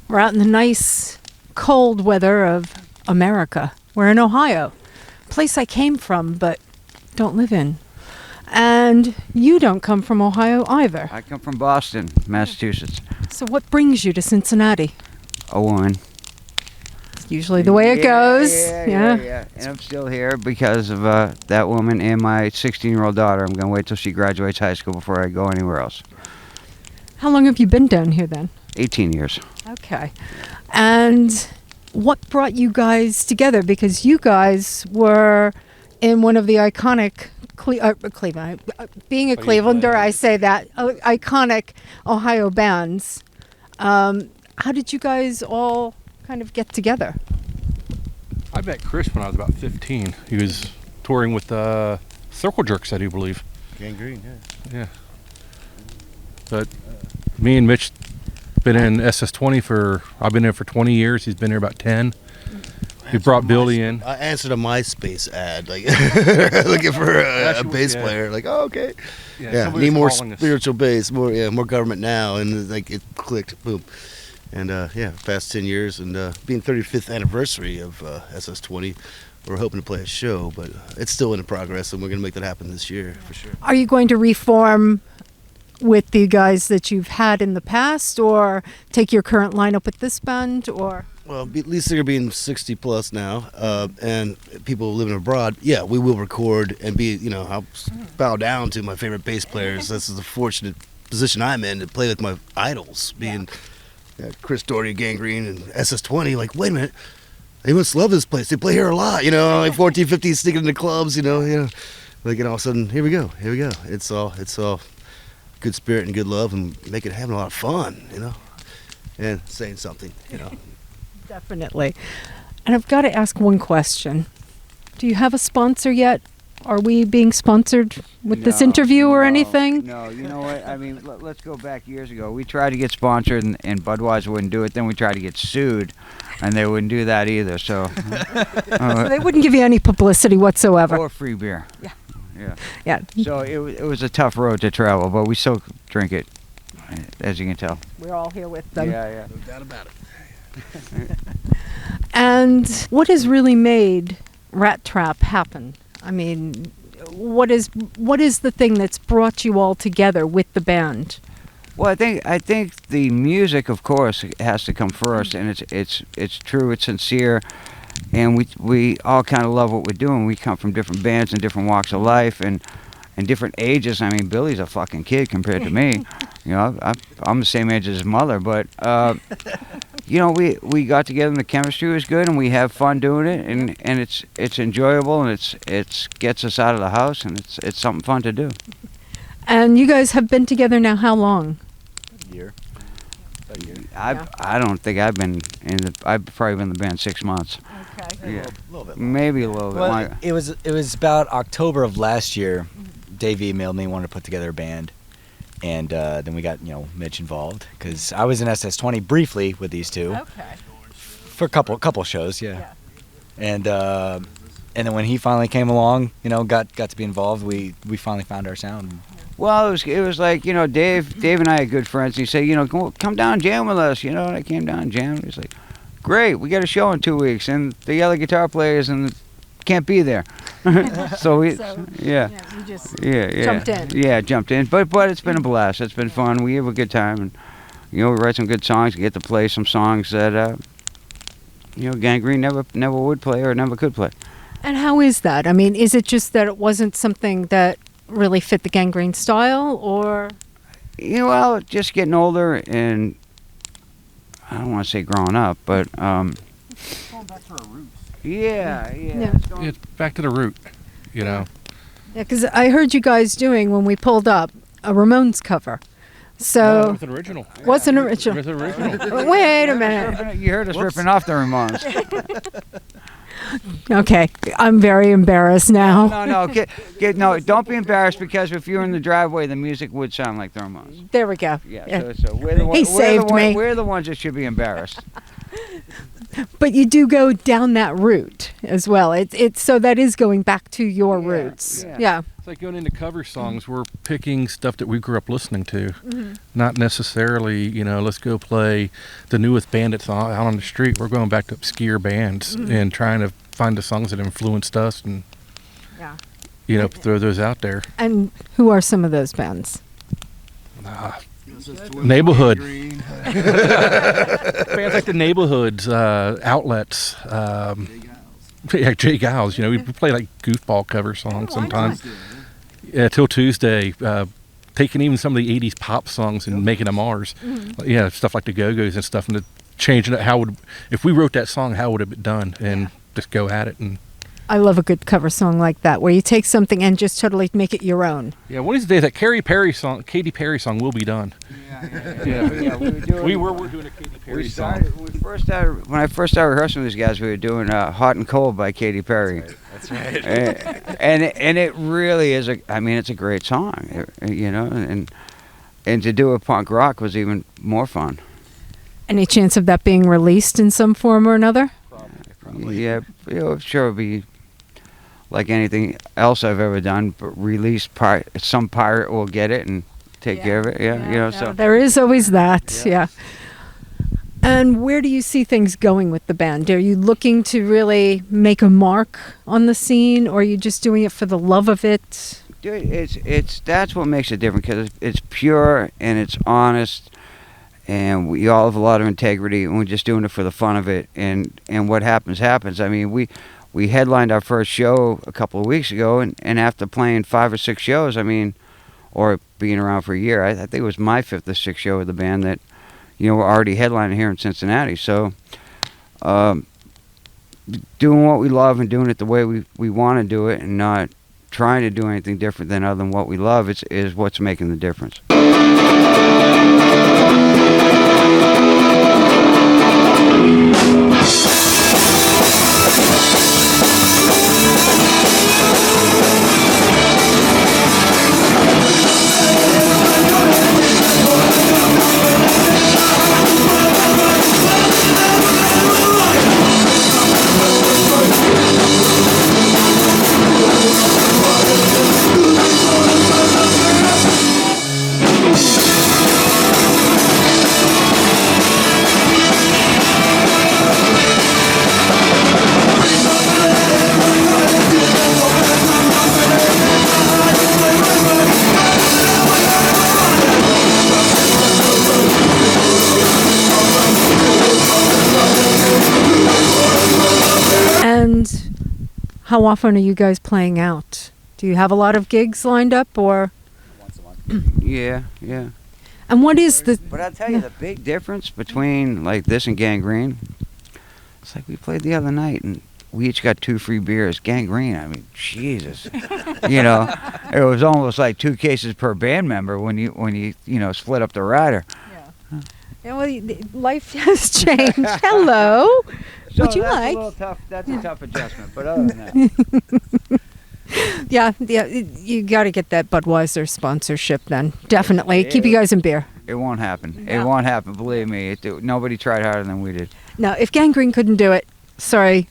We're out in the nice, cold weather of America. We're in Ohio, a place I came from but don't live in. And you don't come from Ohio either. I come from Boston, Massachusetts. So what brings you to Cincinnati? A woman. It's usually the way it goes. Yeah. And I'm still here because of that woman and my 16-year-old daughter. I'm going to wait till she graduates high school before I go anywhere else. How long have you been down here then? 18 years. Okay. And what brought you guys together? Because you guys were in one of the iconic Cleveland, being a Clevelander, I say that, iconic Ohio bands. How did you guys all kind of get together? I met Chris when I was about 15. He was touring with Circle Jerks, I do believe. Gangrene, Yeah. But me and Mitch been in SS-20 I've been there for 20 years. He's been here about 10. We brought Billy in. I answered a MySpace ad, like looking for a bass player. Like, oh, okay. Yeah, need more spiritual bass, more government now, and like it clicked, boom. And past 10 years, and being 35th anniversary of SS-20, we're hoping to play a show, but it's still in progress, and we're gonna make that happen this year for sure. Are you going to reform with the guys that you've had in the past, or take your current lineup with this band, or? Well, at least they're being 60 plus now, and people living abroad. Yeah, we will record and be. I'll bow down to my favorite bass players. This is the fortunate position I'm in to play with my idols, being Chris Doherty, Gangrene, and SS-20. Like, wait a minute, they must love this place. They play here a lot, like 14, 15, sneaking into clubs, Like, and all of a sudden, here we go. It's all good spirit and good love, and having a lot of fun, and saying something, Definitely. And I've got to ask one question. Do you have a sponsor yet? Are we being sponsored with this interview or anything? No, you know what? I mean, let's go back years ago. We tried to get sponsored, and Budweiser wouldn't do it. Then we tried to get sued, and they wouldn't do that either. So they wouldn't give you any publicity whatsoever. Or free beer. Yeah. So it was a tough road to travel, but we still drink it, as you can tell. We're all here with them. Yeah. No doubt about it. And what has really made Rat Trap happen? I mean, what is the thing that's brought you all together with the band? Well, I think the music, of course, has to come first, and it's true, it's sincere, and we all kind of love what we're doing. We come from different bands and different walks of life, and different ages. I mean, Billy's a fucking kid compared to me. I'm the same age as his mother, but we got together and the chemistry was good, and we have fun doing it, and it's enjoyable, and it gets us out of the house, and it's something fun to do. And you guys have been together now how long? A year. I don't think I've been I've probably been in the band 6 months. Okay. Yeah, A little bit. maybe a little bit Well, longer. it was about October of last year. Dave emailed me, wanted to put together a band, and then we got Mitch involved because I was in SS-20 briefly with these two Okay. for a couple shows, yeah. And then when he finally came along, got to be involved, we finally found our sound. Well, it was like, Dave and I are good friends. He said, come down and jam with us. And I came down and jammed. He's like, great, we got a show in 2 weeks, and the other guitar players can't be there. So we just jumped in. Yeah, jumped in. But it's been a blast. It's been fun. We have a good time, and we write some good songs. We get to play some songs that Gangrene never would play or never could play. And how is that? I mean, is it just that it wasn't something that really fit the Gangrene style, or? Well, just getting older, and I don't want to say growing up, but Going back to our roots. yeah. It's back to the root, Yeah, because I heard you guys doing, when we pulled up, a Ramones cover. So With an original. what's an original? With an original. Wait a minute. You heard us ripping off the Ramones. Okay, I'm very embarrassed now. No, don't be embarrassed, because if you're in the driveway, the music would sound like the Ramones. There we go. Yeah. So we're the He saved me. We're the ones that should be embarrassed. But you do go down that route as well. It's so that is going back to your roots. Yeah. Yeah. like going into cover songs, we're picking stuff that we grew up listening to, not necessarily, let's go play the newest band that's out on the street. We're going back to obscure bands and trying to find the songs that influenced us and, throw those out there. And who are some of those bands? Neighborhood. Bands like the Neighborhoods, Outlets, Jay Giles. We play like goofball cover songs sometimes. Yeah, Till Tuesday. Taking even some of the '80s pop songs and making them ours. Stuff like the Go-Go's and stuff, and changing it. If we wrote that song, how would it be done? And just go at it. And I love a good cover song like that, where you take something and just totally make it your own. Yeah, one of these days that Katy Perry song will be done. We're doing a Katy Perry song. When I first started rehearsing with these guys, we were doing "Hot and Cold" by Katy Perry. That's right. and it really is it's a great song, and to do a punk rock was even more fun. Any chance of that being released in some form or another? Probably. Yeah, sure it'll be like anything else I've ever done, but some pirate will get it and take care of it. So there is always that. Yeah. And where do you see things going with the band? Are you looking to really make a mark on the scene, or are you just doing it for the love of it? Dude, that's what makes it different, because it's pure and it's honest, and we all have a lot of integrity, and we're just doing it for the fun of it. And what happens. I mean, we headlined our first show a couple of weeks ago, and after playing 5 or 6 shows, or being around for a year, I think it was my 5th or 6th show with the band that, we're already headlining here in Cincinnati. So, doing what we love and doing it the way we want to do it, and not trying to do anything different than other than what we love is what's making the difference. How often are you guys playing out? Do you have a lot of gigs lined up, or? Once a month. Yeah. And what is the? But I'll tell you the big difference between like this and Gangrene. It's like we played the other night and we each got 2 free beers. Gangrene, Jesus. It was almost like 2 cases per band member when you split up the rider. Yeah, well, life has changed. Hello. So Would you that's like? A little tough. That's a tough adjustment. But other than that, Yeah, you got to get that Budweiser sponsorship then. Definitely. Keep you guys in beer. it won't happen. No. It won't happen. Believe me. Nobody tried harder than we did. Now, if Gangrene couldn't do it, sorry,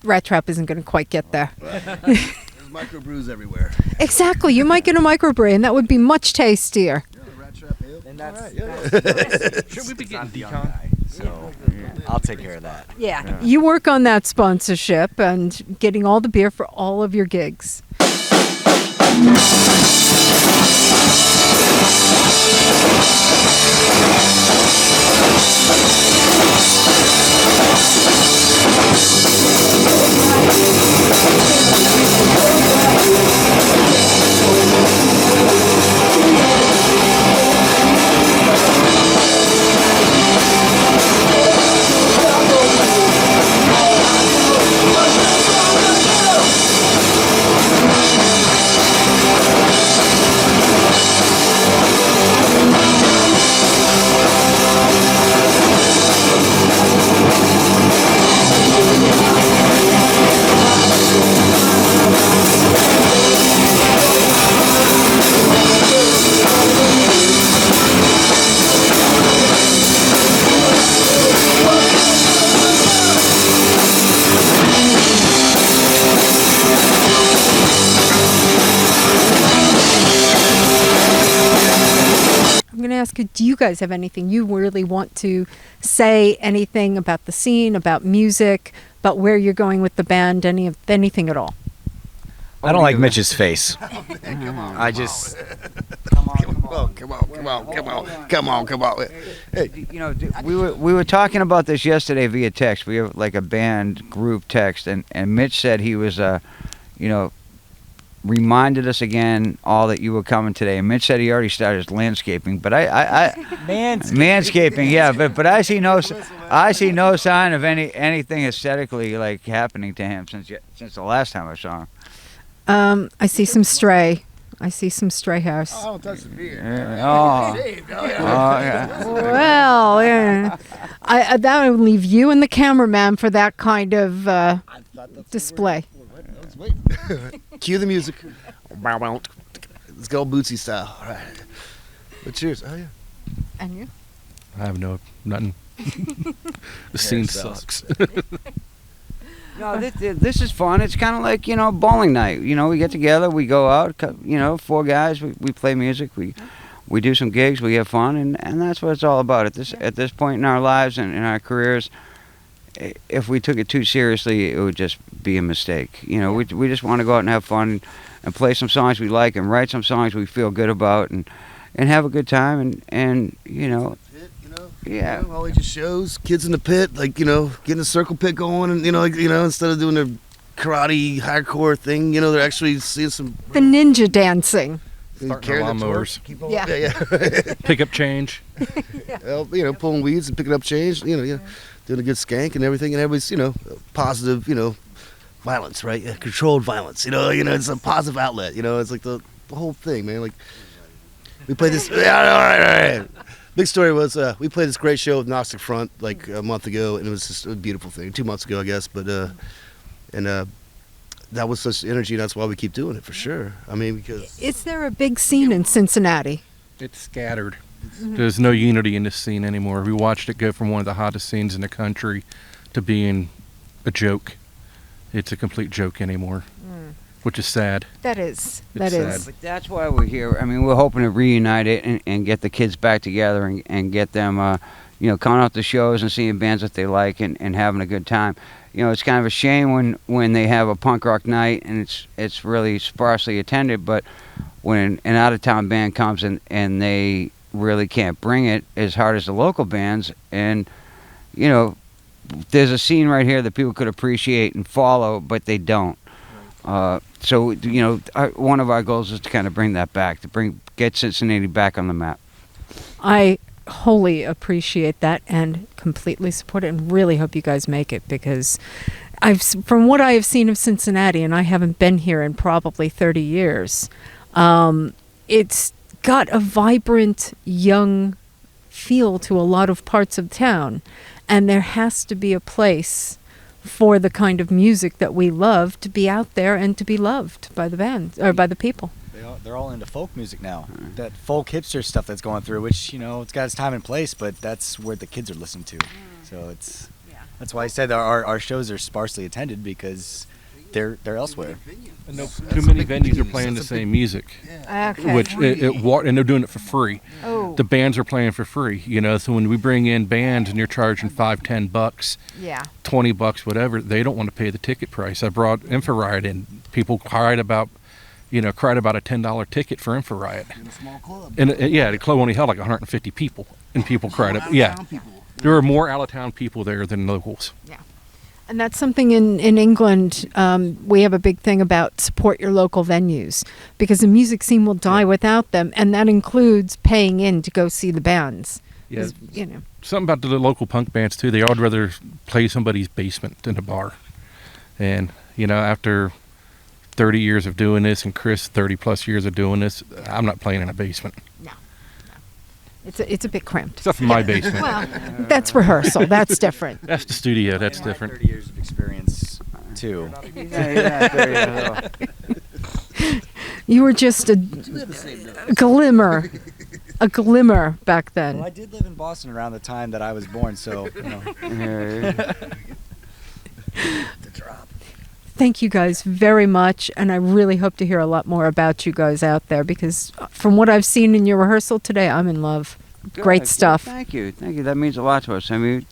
Rat Trap isn't going to quite get there. There's microbrews everywhere. Exactly. You might get a microbrew, and that would be much tastier. Yeah, the Rat Trap Ale. And that's, All right, that's Should we be getting I'm the young decon? guy, so I'll take care of that. Yeah. You work on that sponsorship and getting all the beer for all of your gigs. ask you, do you guys have anything you really want to say, anything about the scene, about music, about where you're going with the band, anything at all? I don't like Mitch's face. Come on, I just. Come on. Hey, You know, we were talking about this yesterday via text. We have like a band group text, and Mitch said he was, you know, reminded us again all that you were coming today. And Mitch said he already started his landscaping, but manscaping, yeah. But I see no sign of anything aesthetically like happening to him since the last time I saw him. I see some stray hairs. oh, touch the beard. Yeah. Well, yeah. That would leave you and the cameraman for that kind of display. Let's wait. Cue the music. Let's go Bootsy style. All right. But cheers. Oh, yeah. And you? I have nothing. The scene sucks. No, this is fun. It's kind of like, you know, bowling night. You know, we get together, we go out, you know, 4 guys, we play music, we do some gigs, we have fun, and that's what it's all about. At this point in our lives and in our careers, if we took it too seriously, it would just be a mistake. You know, we just want to go out and have fun and play some songs we like and write some songs we feel good about and have a good time and you know. Yeah. You know, all just shows, kids in the pit, like, you know, getting a circle pit going, and, you know, instead of doing their karate hardcore thing, you know, they're actually seeing some. The ninja dancing. Starting their lawnmowers. Yeah. Pick up change. Well, you know, pulling weeds and picking up change, you know, doing a good skank and everything, and everybody's, you know, positive, you know, violence, right? Yeah, controlled violence, you know, it's a positive outlet, you know, it's like the whole thing, man. Like, we played this. All right. Big story was we played this great show with Gnostic Front like a month ago, and it was just a beautiful thing. 2 months ago, I guess, but that was such energy, and that's why we keep doing it for sure. I mean, because Is there a big scene in Cincinnati? It's scattered. There's no unity in this scene anymore. We watched it go from one of the hottest scenes in the country to being a joke. It's a complete joke anymore, which is sad. That is. It's sad. But that's why we're here. I mean, we're hoping to reunite it and get the kids back together and get them, you know, coming out to shows and seeing bands that they like and having a good time. You know, it's kind of a shame when they have a punk rock night and it's really sparsely attended, but when an out-of-town band comes and they really can't bring it as hard as the local bands, and, you know, there's a scene right here that people could appreciate and follow, but they don't. So, you know, one of our goals is to kind of bring that back, get Cincinnati back on the map. I wholly appreciate that and completely support it, and really hope you guys make it, because from what I have seen of Cincinnati, and I haven't been here in probably 30 years, it's got a vibrant, young feel to a lot of parts of town, and there has to be a place for the kind of music that we love to be out there and to be loved by the band or by the people. They're all into folk music now. That folk hipster stuff that's going through, which, you know, it's got its time and place, but that's where the kids are listening to. So that's why I said our shows are sparsely attended, because they're elsewhere. And too many venues are playing the same music, Okay. which and they're doing it for free. Oh. The bands are playing for free, you know. So when we bring in bands and you're charging $5-10, Yeah. $20, whatever, they don't want to pay the ticket price. I brought Infrared in. People cried about a $10 ticket for Infrared. in a small club. And the club only held like 150 people, and people cried up. Yeah, there were more out-of-town people there than locals. And that's something in England, we have a big thing about support your local venues, because the music scene will die without them, and that includes paying in to go see the bands. Yeah, 'Cause, you know. something about the local punk bands too. They would rather play somebody's basement than a bar. And you know, after 30 years of doing this, and Chris 30 plus years of doing this, I'm not playing in a basement. No. It's a bit cramped. Except for my basement. Well, that's rehearsal. That's different. That's the studio. That's different. 30 years of experience too. You were just a glimmer back then. Well, I did live in Boston around the time that I was born, so, you know. The drop. Thank you guys very much, and I really hope to hear a lot more about you guys out there, because from what I've seen in your rehearsal today, I'm in love. Great stuff. Thank you. That means a lot to us. I mean,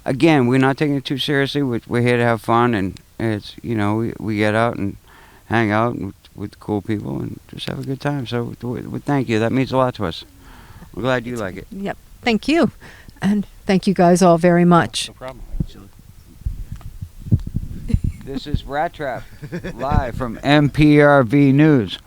again, we're not taking it too seriously. We're here to have fun, and it's, you know, we get out and hang out with cool people and just have a good time. So thank you. That means a lot to us. We're glad you like it. Yep. Thank you. And thank you guys all very much. No problem. This is Rat Trap, live from MPRV News.